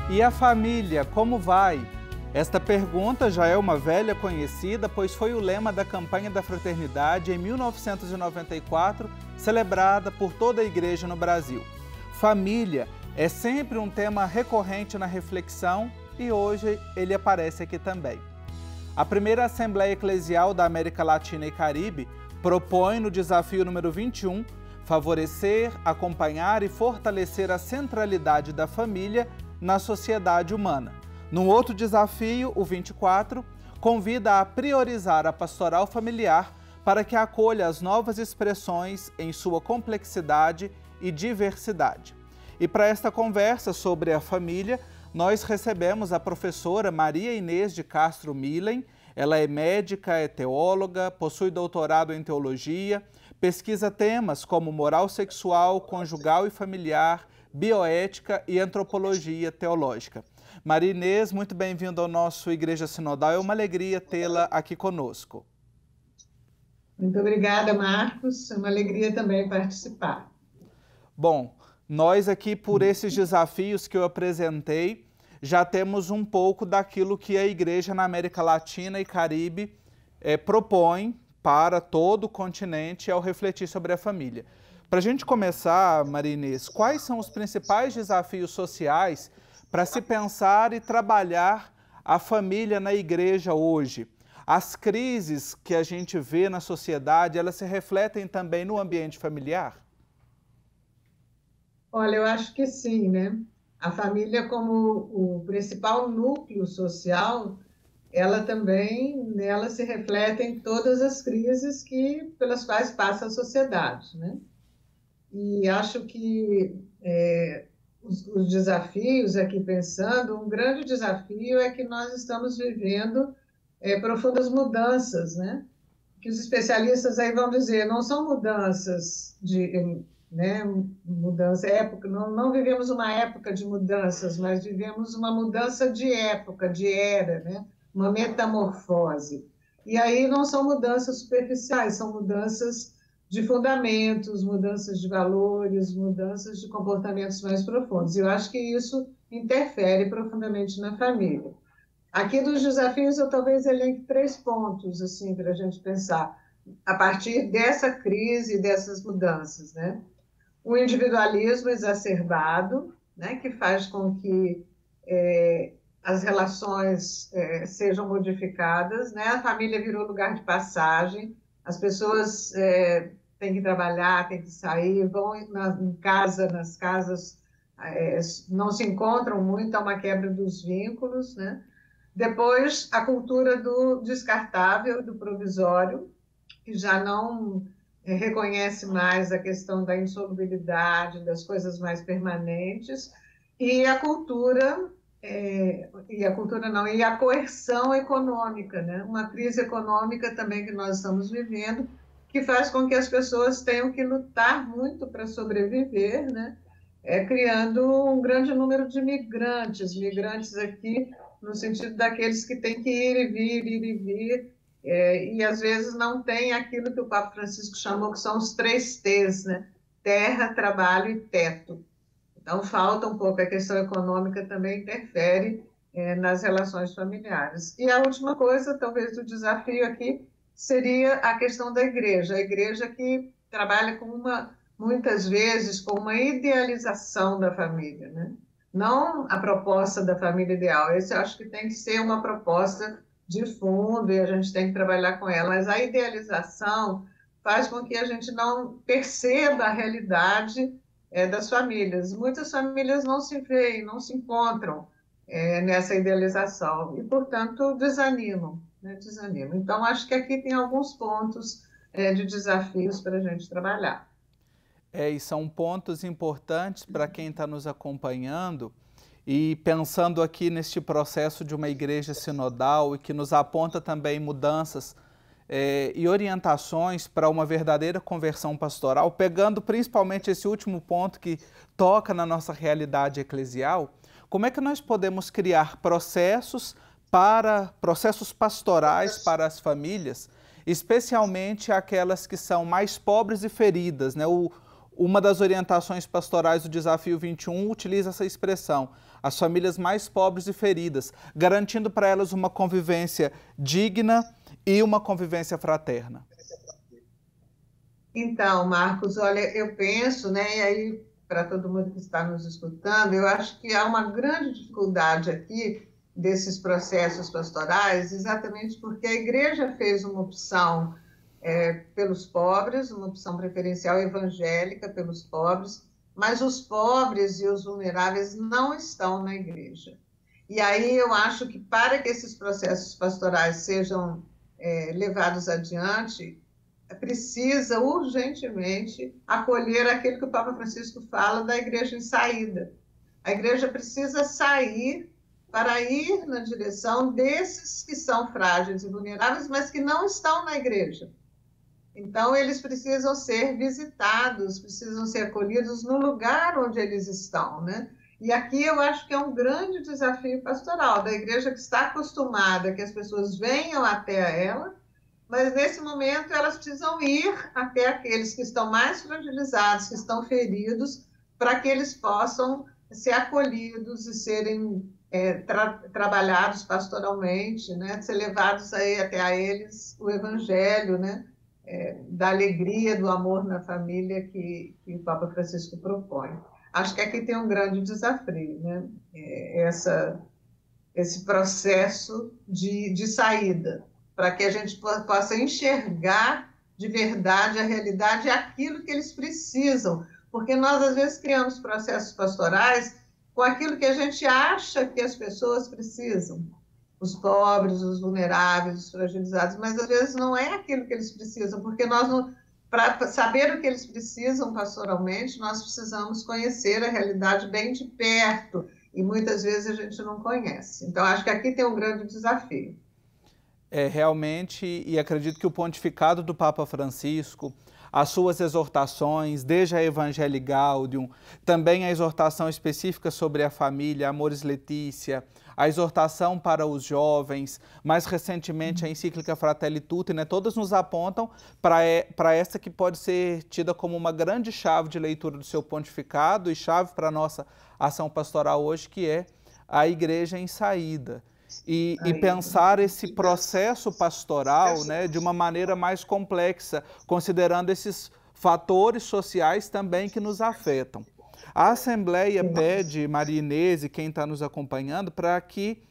E a família, como vai? Esta pergunta já é uma velha conhecida, pois foi o lema da campanha da fraternidade em 1994, celebrada por toda a igreja no Brasil. Família é sempre um tema recorrente na reflexão e hoje ele aparece aqui também. A primeira Assembleia Eclesial da América Latina e Caribe propõe no desafio número 21 favorecer, acompanhar e fortalecer a centralidade da família na sociedade humana. Num outro desafio, o 24, convida a priorizar a pastoral familiar para que acolha as novas expressões em sua complexidade e diversidade. E para esta conversa sobre a família, nós recebemos a professora Maria Inês de Castro Milen. Ela é médica, é teóloga, possui doutorado em teologia, pesquisa temas como moral sexual, conjugal e familiar, bioética e antropologia teológica. Maria Inês, muito bem-vinda ao nosso Igreja Sinodal. É uma alegria tê-la aqui conosco. Muito obrigada, Marcos. É uma alegria também participar. Bom, nós aqui, por esses desafios que eu apresentei, já temos um pouco daquilo que a Igreja na América Latina e Caribe propõe para todo o continente ao refletir sobre a família. Para a gente começar, Maria Inês, quais são os principais desafios sociais para se pensar e trabalhar a família na igreja hoje? As crises que a gente vê na sociedade, elas se refletem também no ambiente familiar? Olha, eu acho que sim, né? A família como o principal núcleo social, ela também, nela se refletem todas as crises pelas quais passa a sociedade, né? E acho que os desafios aqui pensando, um grande desafio é que nós estamos vivendo profundas mudanças, né? Que os especialistas aí vão dizer, não são mudanças mudança época, não vivemos uma época de mudanças, mas vivemos uma mudança de época, de era, né? Uma metamorfose. E aí não são mudanças superficiais, são mudanças de fundamentos, mudanças de valores, mudanças de comportamentos mais profundos. E eu acho que isso interfere profundamente na família. Aqui dos desafios, eu talvez elenque 3 pontos assim, para a gente pensar, a partir dessa crise, dessas mudanças, né? O individualismo exacerbado, né, que faz com que as relações sejam modificadas, né? A família virou lugar de passagem, as pessoas têm que trabalhar, têm que sair, vão nas casas, não se encontram muito, há uma quebra dos vínculos, né? Depois, a cultura do descartável, do provisório, que já não reconhece mais a questão da insolubilidade, das coisas mais permanentes, e a coerção econômica, né? Uma crise econômica também que nós estamos vivendo, que faz com que as pessoas tenham que lutar muito para sobreviver, né? Criando um grande número de migrantes aqui, no sentido daqueles que têm que ir e vir, e às vezes não tem aquilo que o Papa Francisco chamou que são os 3 T's, né? Terra, trabalho e teto. Então, falta um pouco, a questão econômica também interfere nas relações familiares. E a última coisa, talvez, do desafio aqui, seria a questão da igreja. A igreja que trabalha muitas vezes com uma idealização da família, né? Não a proposta da família ideal. Esse eu acho que tem que ser uma proposta de fundo e a gente tem que trabalhar com ela. Mas a idealização faz com que a gente não perceba a realidade das famílias. Muitas famílias não se veem, não se encontram nessa idealização e, portanto, desanimam, né? Desanimam. Então, acho que aqui tem alguns pontos de desafios para a gente trabalhar. E são pontos importantes para quem está nos acompanhando e pensando aqui neste processo de uma igreja sinodal e que nos aponta também mudanças e orientações para uma verdadeira conversão pastoral, pegando principalmente esse último ponto que toca na nossa realidade eclesial, como é que nós podemos criar processos pastorais para as famílias, especialmente aquelas que são mais pobres e feridas, né? Uma das orientações pastorais do Desafio 21 utiliza essa expressão. as famílias mais pobres e feridas, garantindo para elas uma convivência digna e uma convivência fraterna? Então, Marcos, olha, eu penso, né, e aí, para todo mundo que está nos escutando, eu acho que há uma grande dificuldade aqui desses processos pastorais, exatamente porque a igreja fez uma opção pelos pobres, uma opção preferencial evangélica pelos pobres, mas os pobres e os vulneráveis não estão na igreja. E aí eu acho que para que esses processos pastorais sejam levados adiante, precisa urgentemente acolher aquilo que o Papa Francisco fala da igreja em saída. A igreja precisa sair para ir na direção desses que são frágeis e vulneráveis, mas que não estão na igreja. Então, eles precisam ser visitados, precisam ser acolhidos no lugar onde eles estão, né? E aqui eu acho que é um grande desafio pastoral da igreja, que está acostumada que as pessoas venham até ela, mas nesse momento elas precisam ir até aqueles que estão mais fragilizados, que estão feridos, para que eles possam ser acolhidos e serem trabalhados pastoralmente, né? Ser levados aí até a eles o evangelho, né? Da alegria, do amor na família que o Papa Francisco propõe. Acho que aqui tem um grande desafio, né? Esse processo de saída, para que a gente possa enxergar de verdade a realidade e aquilo que eles precisam, porque nós, às vezes, criamos processos pastorais com aquilo que a gente acha que as pessoas precisam, os pobres, os vulneráveis, os fragilizados, mas às vezes não é aquilo que eles precisam, porque nós, para saber o que eles precisam pastoralmente, nós precisamos conhecer a realidade bem de perto, e muitas vezes a gente não conhece. Então, acho que aqui tem um grande desafio. Realmente, e acredito que o pontificado do Papa Francisco, as suas exortações, desde a Evangelii Gaudium, também a exortação específica sobre a família, Amoris Laetitia, a exortação para os jovens, mais recentemente a encíclica Fratelli Tutti, né, todas nos apontam para essa que pode ser tida como uma grande chave de leitura do seu pontificado e chave para a nossa ação pastoral hoje, que é a igreja em saída. E pensar esse processo pastoral, né, de uma maneira mais complexa, considerando esses fatores sociais também que nos afetam. A Assembleia pede, Maria Inês e quem está nos acompanhando, para que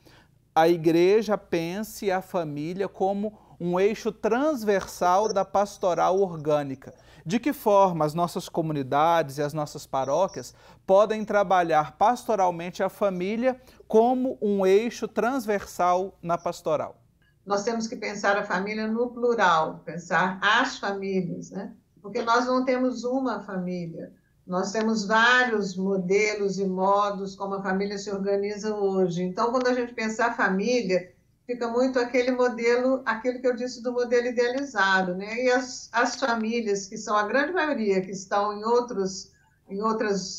a igreja pense a família como um eixo transversal da pastoral orgânica. De que forma as nossas comunidades e as nossas paróquias podem trabalhar pastoralmente a família como um eixo transversal na pastoral? Nós temos que pensar a família no plural, pensar as famílias, né? Porque nós não temos uma família, nós temos vários modelos e modos como a família se organiza hoje. Então, quando a gente pensar a família, fica muito aquele modelo, aquilo que eu disse do modelo idealizado, né? E as famílias, que são a grande maioria, que estão em outros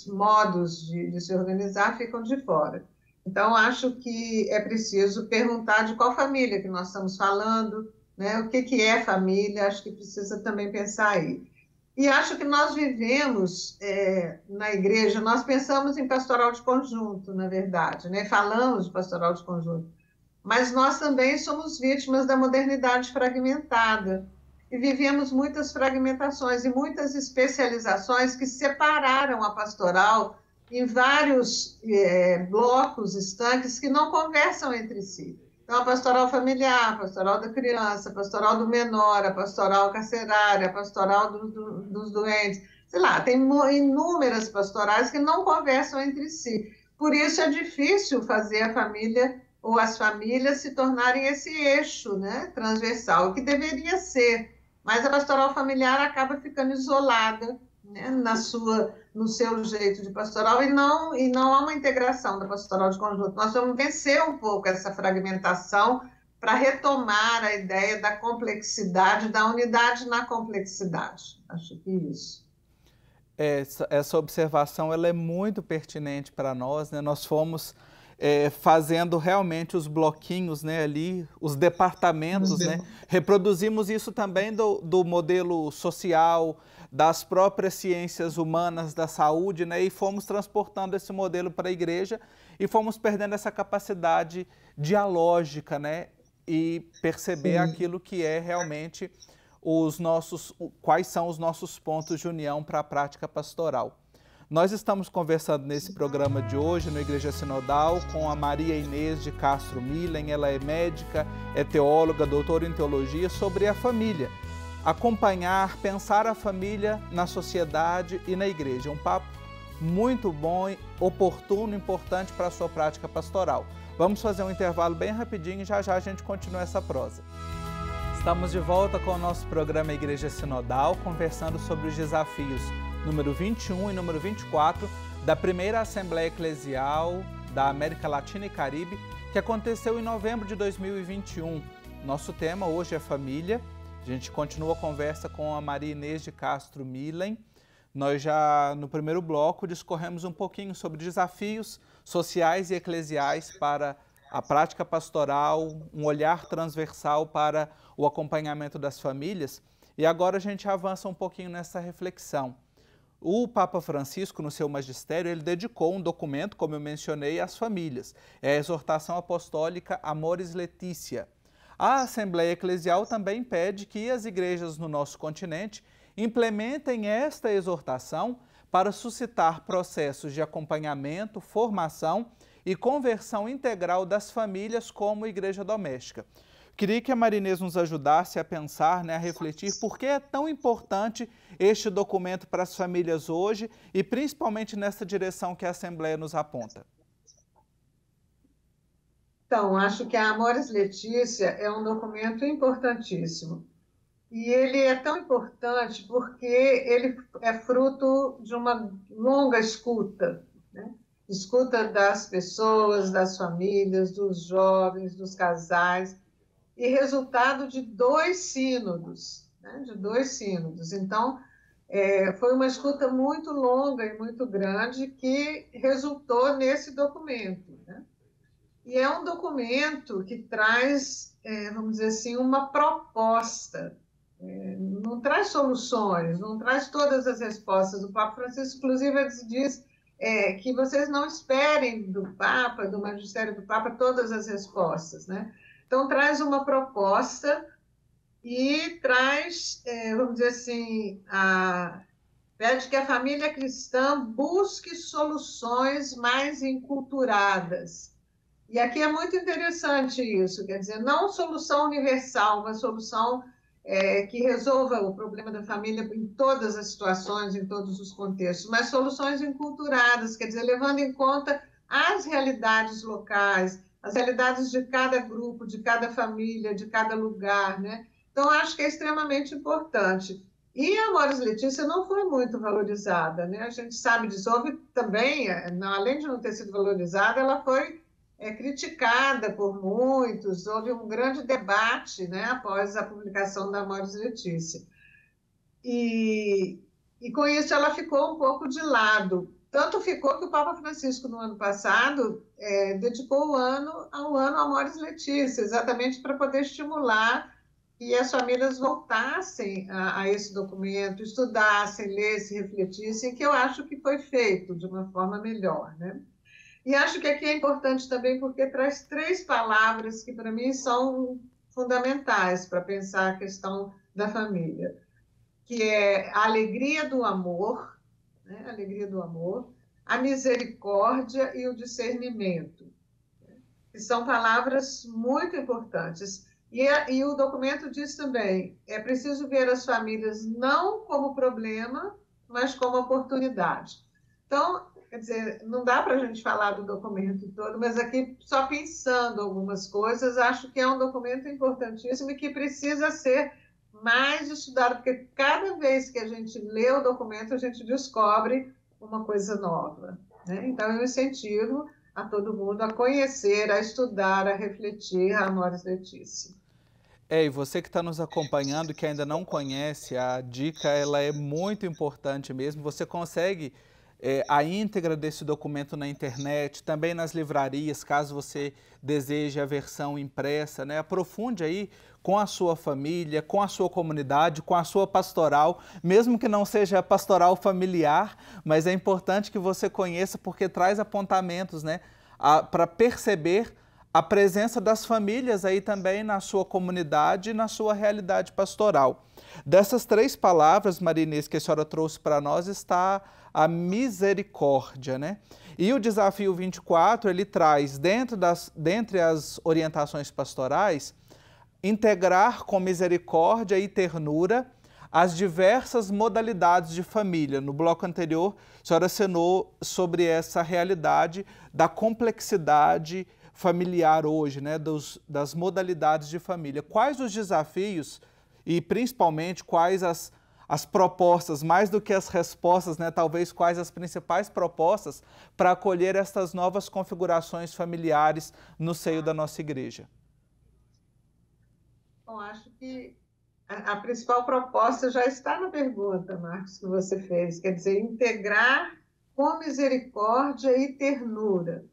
modos de se organizar, ficam de fora. Então, acho que é preciso perguntar de qual família que nós estamos falando, né? O que é família, acho que precisa também pensar aí. E acho que nós vivemos na igreja, nós pensamos em pastoral de conjunto, na verdade, né? Falamos de pastoral de conjunto, mas nós também somos vítimas da modernidade fragmentada e vivemos muitas fragmentações e muitas especializações que separaram a pastoral em vários blocos estanques que não conversam entre si. Então, a pastoral familiar, a pastoral da criança, a pastoral do menor, a pastoral carcerária, a pastoral dos doentes, sei lá, tem inúmeras pastorais que não conversam entre si. Por isso é difícil fazer a família ou as famílias se tornarem esse eixo, né, transversal, que deveria ser. Mas a pastoral familiar acaba ficando isolada, né, no seu jeito de pastoral e não há uma integração da pastoral de conjunto. Nós vamos vencer um pouco essa fragmentação para retomar a ideia da complexidade, da unidade na complexidade. Acho que isso. Essa observação ela é muito pertinente para nós, né? Nós fomos fazendo realmente os bloquinhos, né, ali, os departamentos, né? Reproduzimos isso também do modelo social, das próprias ciências humanas, da saúde, né? E fomos transportando esse modelo para a igreja e fomos perdendo essa capacidade dialógica, né? E perceber aquilo que é realmente quais são os nossos pontos de união para a prática pastoral. Nós estamos conversando nesse programa de hoje, no Igreja Sinodal, com a Maria Inês de Castro Milen. Ela é médica, é teóloga, doutora em teologia, sobre a família. Acompanhar, pensar a família na sociedade e na igreja. Um papo muito bom, oportuno, importante para a sua prática pastoral. Vamos fazer um intervalo bem rapidinho e já já a gente continua essa prosa. Estamos de volta com o nosso programa Igreja Sinodal, conversando sobre os desafios número 21 e número 24 da primeira Assembleia Eclesial da América Latina e Caribe, que aconteceu em novembro de 2021. Nosso tema hoje é família. A gente continua a conversa com a Maria Inês de Castro Milen. Nós já, no primeiro bloco, discorremos um pouquinho sobre desafios sociais e eclesiais para a prática pastoral, um olhar transversal para o acompanhamento das famílias. E agora a gente avança um pouquinho nessa reflexão. O Papa Francisco, no seu magistério, ele dedicou um documento, como eu mencionei, às famílias. É a exortação apostólica Amoris Laetitia. A Assembleia Eclesial também pede que as igrejas no nosso continente implementem esta exortação para suscitar processos de acompanhamento, formação e conversão integral das famílias como igreja doméstica. Queria que a Maria Inês nos ajudasse a pensar, né, a refletir por que é tão importante este documento para as famílias hoje e principalmente nessa direção que a Assembleia nos aponta. Então, acho que a Amoris Laetitia é um documento importantíssimo. E ele é tão importante porque ele é fruto de uma longa escuta, né? Escuta das pessoas, das famílias, dos jovens, dos casais, e resultado de 2 sínodos, né? De 2 sínodos. Então, foi uma escuta muito longa e muito grande que resultou nesse documento, né? E é um documento que traz, vamos dizer assim, uma proposta, não traz soluções, não traz todas as respostas. O Papa Francisco, inclusive, diz que vocês não esperem do Papa, do magistério do Papa, todas as respostas, né? Então, traz uma proposta e traz, vamos dizer assim, pede que a família cristã busque soluções mais enculturadas. E aqui é muito interessante isso, quer dizer, não solução universal, uma solução que resolva o problema da família em todas as situações, em todos os contextos, mas soluções enculturadas, quer dizer, levando em conta as realidades locais, as realidades de cada grupo, de cada família, de cada lugar, né? Então, acho que é extremamente importante. E a Amoris Laetitia não foi muito valorizada, né? A gente sabe disso. Houve também, além de não ter sido valorizada, ela foi criticada por muitos, houve um grande debate, né, após a publicação da Amoris Laetitia. E com isso ela ficou um pouco de lado. Tanto ficou que o Papa Francisco, no ano passado, dedicou o ano ao ano Amoris Laetitia, exatamente para poder estimular que as famílias voltassem a esse documento, estudassem, lessem, refletissem, que eu acho que foi feito de uma forma melhor, né? E acho que aqui é importante também porque traz 3 palavras que, para mim, são fundamentais para pensar a questão da família, que é a alegria do amor, né? A alegria do amor, a misericórdia e o discernimento, né? Que são palavras muito importantes. E o documento diz também, é preciso ver as famílias não como problema, mas como oportunidade. Então, quer dizer, não dá para a gente falar do documento todo, mas aqui, só pensando algumas coisas, acho que é um documento importantíssimo e que precisa ser mais estudado, porque cada vez que a gente lê o documento, a gente descobre uma coisa nova, né? Então, eu incentivo a todo mundo a conhecer, a estudar, a refletir a Amoris Laetitia. E você que está nos acompanhando, que ainda não conhece, a dica ela é muito importante mesmo. Você consegue a íntegra desse documento na internet, também nas livrarias, caso você deseje a versão impressa, né? Aprofunde aí com a sua família, com a sua comunidade, com a sua pastoral, mesmo que não seja pastoral familiar, mas é importante que você conheça porque traz apontamentos, né? Para perceber a presença das famílias aí também na sua comunidade e na sua realidade pastoral. Dessas 3 palavras, Maria Inês, que a senhora trouxe para nós, está a misericórdia, né? E o desafio 24, ele traz, dentre as orientações pastorais, integrar com misericórdia e ternura as diversas modalidades de família. No bloco anterior, a senhora assinou sobre essa realidade da complexidade familiar hoje, né, das modalidades de família. Quais os desafios e, principalmente, quais as propostas, mais do que as respostas, né, talvez quais as principais propostas para acolher estas novas configurações familiares no seio da nossa igreja? Bom, acho que a principal proposta já está na pergunta, Marcos, que você fez, quer dizer, integrar com misericórdia e ternura.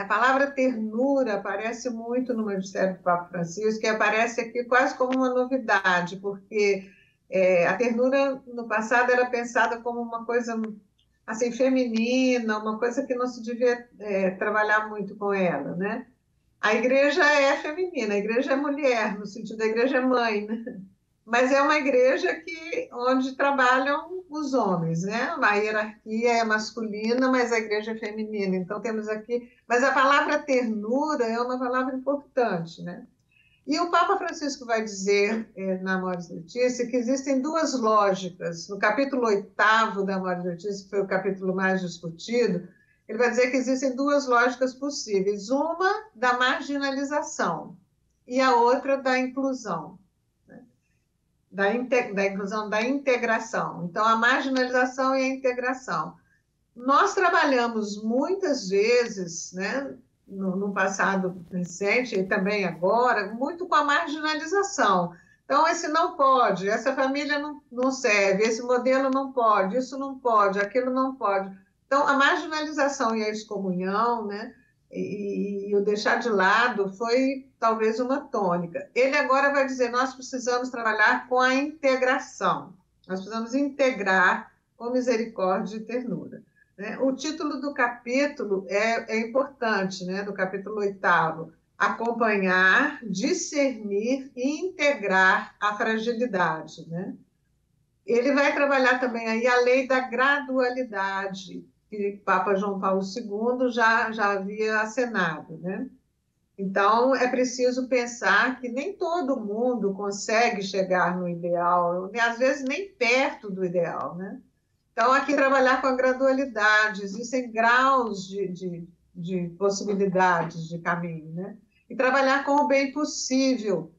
A palavra ternura aparece muito no Magistério do Papa Francisco, que aparece aqui quase como uma novidade, porque a ternura no passado era pensada como uma coisa assim feminina, uma coisa que não se devia trabalhar muito com ela, né? A igreja é feminina, a igreja é mulher, no sentido da igreja é mãe, né? Mas é uma igreja onde trabalham os homens, né? A hierarquia é masculina, mas a igreja é feminina. Então temos aqui, mas a palavra ternura é uma palavra importante, né? E o Papa Francisco vai dizer na Amoris Laetitia que existem 2 lógicas. No capítulo 8º da Amoris Laetitia, que foi o capítulo mais discutido, ele vai dizer que existem 2 lógicas possíveis. Uma da marginalização e a outra da inclusão. Da inclusão, da integração. Então, a marginalização e a integração. Nós trabalhamos muitas vezes, né, no passado recente e também agora, muito com a marginalização. Então, esse não pode, essa família não serve, esse modelo não pode, isso não pode, aquilo não pode. Então, a marginalização e a excomunhão, né, e o deixar de lado foi talvez uma tônica. Ele agora vai dizer, nós precisamos trabalhar com a integração, nós precisamos integrar com misericórdia e ternura. O título do capítulo é importante, né? Do capítulo 8º, acompanhar, discernir e integrar a fragilidade, né? Ele vai trabalhar também aí a lei da gradualidade, que o Papa João Paulo II já havia acenado, né? Então, é preciso pensar que nem todo mundo consegue chegar no ideal, às vezes nem perto do ideal, né? Então, aqui trabalhar com a gradualidade, existem graus de possibilidades de caminho, né? E trabalhar com o bem possível.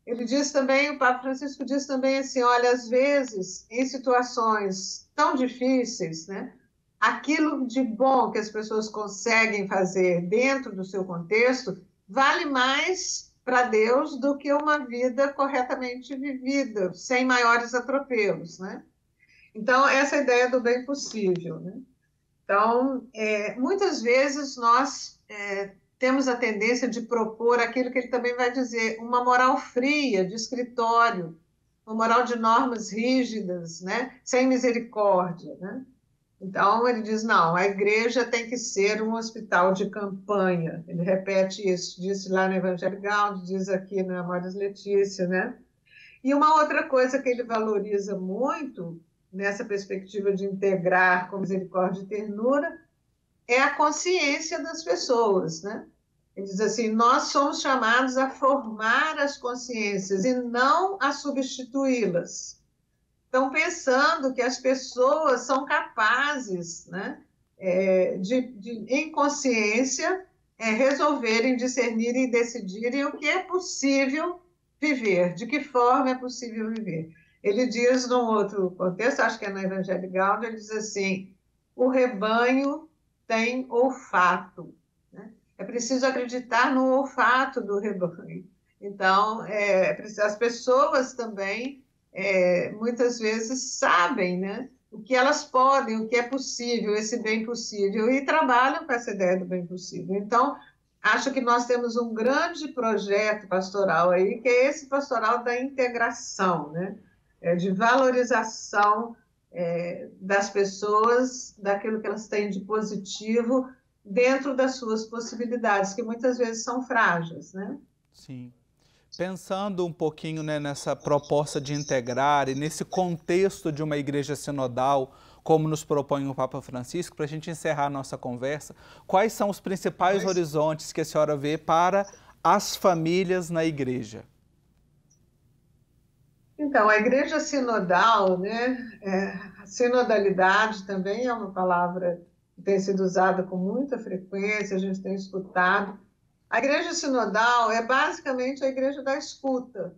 Ele diz também, o Papa Francisco diz também assim, olha, às vezes, em situações tão difíceis, né? Aquilo de bom que as pessoas conseguem fazer dentro do seu contexto vale mais para Deus do que uma vida corretamente vivida, sem maiores atropelos, né? Então, essa ideia do bem possível, né? Então, muitas vezes nós temos a tendência de propor aquilo que ele também vai dizer, uma moral fria, de escritório, uma moral de normas rígidas, né? Sem misericórdia, né? Então, ele diz, não, a igreja tem que ser um hospital de campanha. Ele repete isso, disse lá no Evangelho Gaudium, diz aqui na Amoris Laetitia, né? E uma outra coisa que ele valoriza muito, nessa perspectiva de integrar com misericórdia e ternura, é a consciência das pessoas, né? Ele diz assim, nós somos chamados a formar as consciências e não a substituí-las. Então, pensando que as pessoas são capazes, né, em consciência, resolverem, discernirem e decidirem o que é possível viver, de que forma é possível viver. Ele diz, num outro contexto, acho que é no Evangelho Gaudium, ele diz assim, o rebanho tem olfato, né? É preciso acreditar no olfato do rebanho. Então, as pessoas também, muitas vezes, sabem, né, o que elas podem, o que é possível, esse bem possível, e trabalham com essa ideia do bem possível. Então, acho que nós temos um grande projeto pastoral aí, que é esse pastoral da integração, né? De valorização das pessoas, daquilo que elas têm de positivo, dentro das suas possibilidades, que muitas vezes são frágeis, né? Sim. Pensando um pouquinho, né, nessa proposta de integrar e nesse contexto de uma igreja sinodal, como nos propõe o Papa Francisco, para a gente encerrar a nossa conversa, quais são os principais horizontes que a senhora vê para as famílias na igreja? Então, a igreja sinodal, né, a sinodalidade também é uma palavra que tem sido usada com muita frequência, a gente tem escutado. A igreja sinodal é basicamente a igreja da escuta,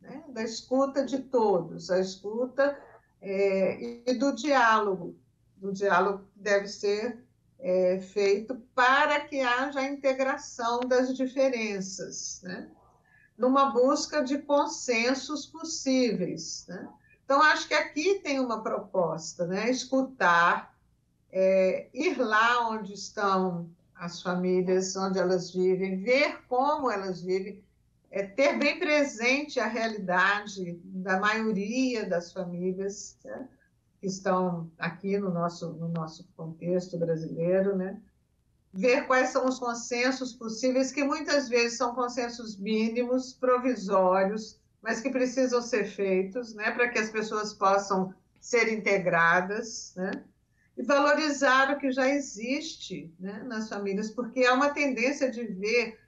né, da escuta de todos, a escuta e do diálogo que deve ser feito para que haja a integração das diferenças, né? Numa busca de consensos possíveis, né? Então, acho que aqui tem uma proposta, né? Escutar, ir lá onde estão as famílias, onde elas vivem, ver como elas vivem, ter bem presente a realidade da maioria das famílias, né, que estão aqui no nosso contexto brasileiro, né? Ver quais são os consensos possíveis, que muitas vezes são consensos mínimos, provisórios, mas que precisam ser feitos, né, para que as pessoas possam ser integradas, né? E valorizar o que já existe, né, nas famílias, porque há uma tendência de ver,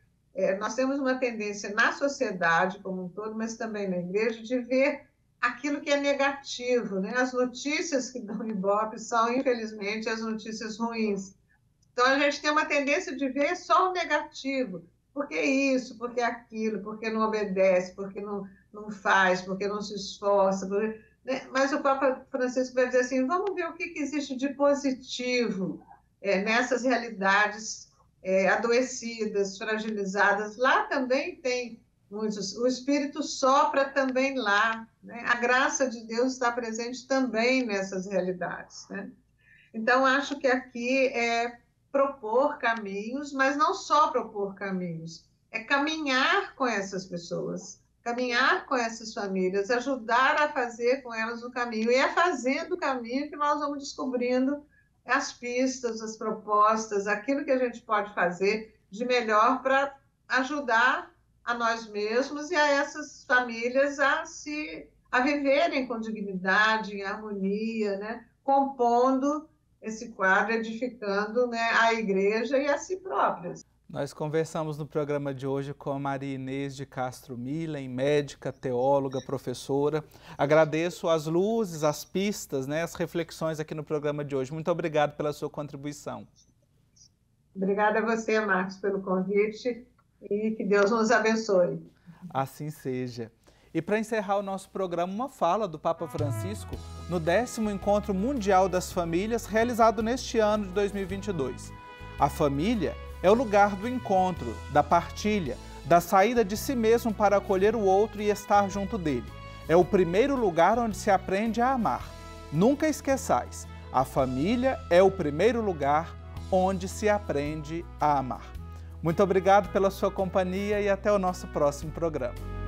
nós temos uma tendência na sociedade como um todo, mas também na igreja, de ver aquilo que é negativo, né? As notícias que dão ibope são, infelizmente, as notícias ruins. Então, a gente tem uma tendência de ver só o negativo. Por que isso? Por que aquilo? Por que não obedece? Por que não faz? Por que não se esforça? Né? Mas o Papa Francisco vai dizer assim, vamos ver o que existe de positivo nessas realidades adoecidas, fragilizadas. Lá também tem muitos. O Espírito sopra também lá, né? A graça de Deus está presente também nessas realidades, né? Então, acho que aqui é propor caminhos, mas não só propor caminhos, é caminhar com essas pessoas, caminhar com essas famílias, ajudar a fazer com elas o caminho. E é fazendo o caminho que nós vamos descobrindo as pistas, as propostas, aquilo que a gente pode fazer de melhor para ajudar a nós mesmos e a essas famílias a viverem com dignidade, em harmonia, né? Compondo esse quadro, edificando, né, a igreja e a si próprias. Nós conversamos no programa de hoje com a Maria Inês de Castro Milen, médica, teóloga, professora. Agradeço as luzes, as pistas, né, as reflexões aqui no programa de hoje. Muito obrigado pela sua contribuição. Obrigada a você, Marcos, pelo convite e que Deus nos abençoe. Assim seja. E para encerrar o nosso programa, uma fala do Papa Francisco no 10º Encontro Mundial das Famílias, realizado neste ano de 2022. A família é o lugar do encontro, da partilha, da saída de si mesmo para acolher o outro e estar junto dele. É o primeiro lugar onde se aprende a amar. Nunca esqueçais, a família é o primeiro lugar onde se aprende a amar. Muito obrigado pela sua companhia e até o nosso próximo programa.